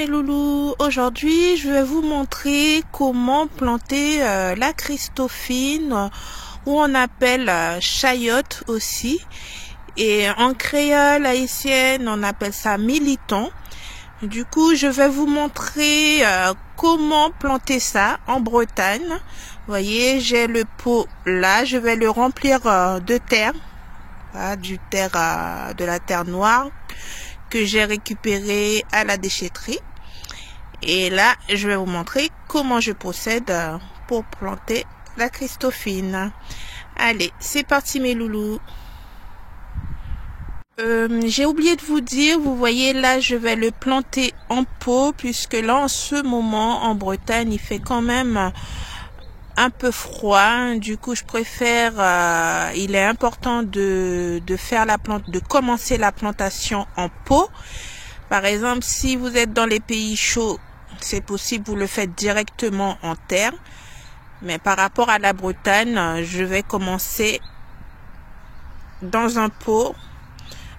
mes loulous, aujourd'hui je vais vous montrer comment planter la Christophine, ou on appelle chayotte aussi, et en créole haïtienne on appelle ça militon. Du coup je vais vous montrer comment planter ça en Bretagne. Vous voyez, j'ai le pot là, je vais le remplir de terre, voilà, de la terre noire que j'ai récupéré à la déchetterie. Et là, je vais vous montrer comment je procède pour planter la Christophine. Allez, c'est parti mes loulous. J'ai oublié de vous dire, vous voyez là, je vais le planter en pot, puisque là, en ce moment, en Bretagne, il fait quand même un peu froid. Du coup, je préfère, il est important de commencer la plantation en pot. Par exemple, si vous êtes dans les pays chauds, c'est possible, vous le faites directement en terre. Mais par rapport à la Bretagne, je vais commencer dans un pot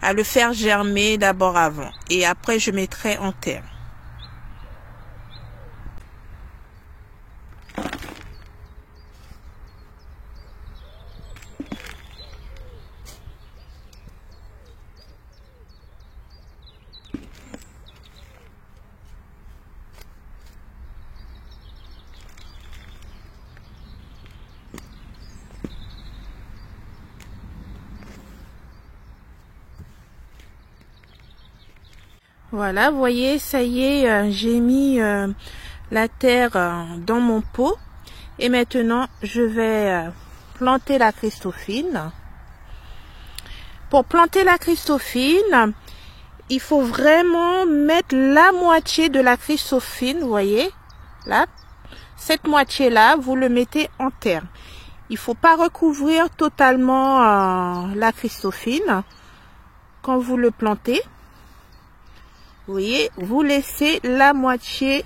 à le faire germer d'abord avant. Et après, je mettrai en terre. Voilà, vous voyez, ça y est, j'ai mis la terre dans mon pot. Et maintenant, je vais planter la Christophine. Pour planter la Christophine, il faut vraiment mettre la moitié de la Christophine, vous voyez, là. Cette moitié-là, vous le mettez en terre. Il ne faut pas recouvrir totalement la Christophine quand vous le plantez. Vous voyez, vous laissez la moitié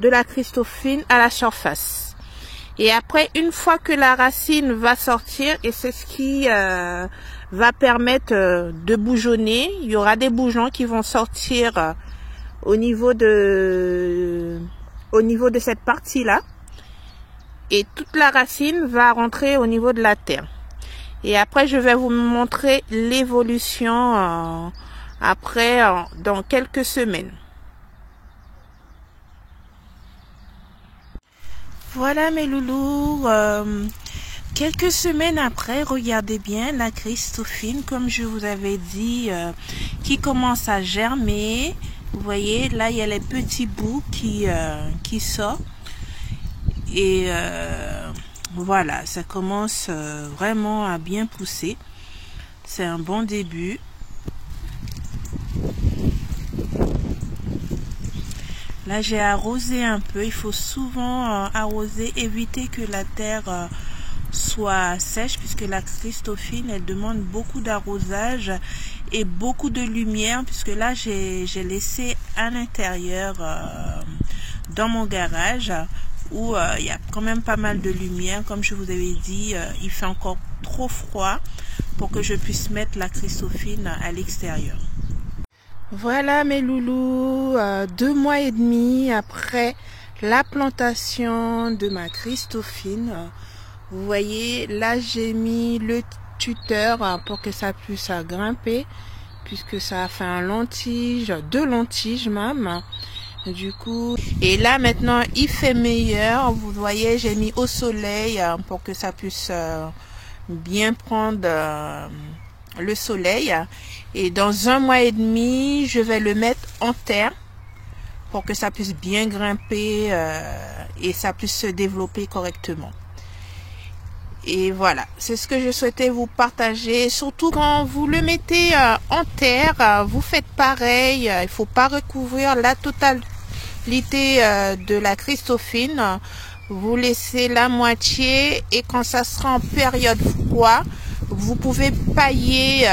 de la Christophine à la surface. Et après, une fois que la racine va sortir, et c'est ce qui va permettre de bougeonner, il y aura des bourgeons qui vont sortir au niveau de cette partie-là. Et toute la racine va rentrer au niveau de la terre. Et après, je vais vous montrer l'évolution après, dans quelques semaines. Voilà mes loulous, quelques semaines après, regardez bien la Christophine, comme je vous avais dit, qui commence à germer. Vous voyez, là, il y a les petits bouts qui sortent. Et voilà, ça commence vraiment à bien pousser. C'est un bon début. Là, j'ai arrosé un peu. Il faut souvent arroser, éviter que la terre soit sèche, puisque la Christophine, elle demande beaucoup d'arrosage et beaucoup de lumière, puisque là, j'ai laissé à l'intérieur dans mon garage, où il y a quand même pas mal de lumière. Comme je vous avais dit, il fait encore trop froid pour que je puisse mettre la Christophine à l'extérieur. Voilà mes loulous, 2 mois et demi après la plantation de ma Christophine. Vous voyez, là j'ai mis le tuteur pour que ça puisse grimper, puisque ça a fait un lentige, 2 lentilles même. Du coup, et là maintenant il fait meilleur. Vous voyez, j'ai mis au soleil pour que ça puisse bien prendre le soleil. Et dans 1 mois et demi, je vais le mettre en terre pour que ça puisse bien grimper et ça puisse se développer correctement. Et voilà, c'est ce que je souhaitais vous partager. Surtout quand vous le mettez en terre, vous faites pareil. Il faut pas recouvrir la totalité de la Christophine. Vous laissez la moitié, et quand ça sera en période froid, vous pouvez pailler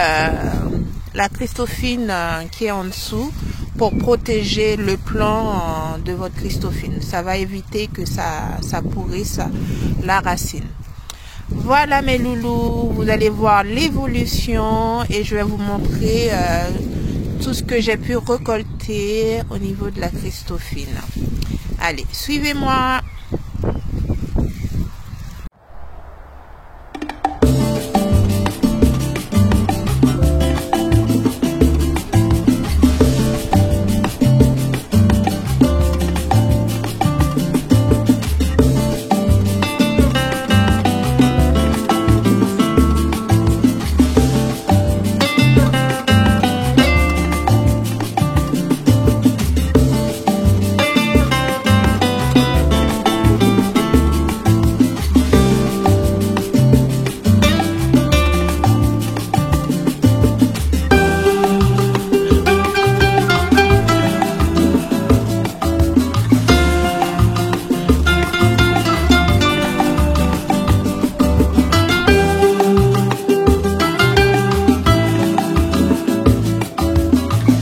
la Christophine qui est en dessous pour protéger le plant de votre Christophine. Ça va éviter que ça pourrisse la racine. Voilà mes loulous, vous allez voir l'évolution et je vais vous montrer tout ce que j'ai pu récolter au niveau de la Christophine. Allez, suivez-moi.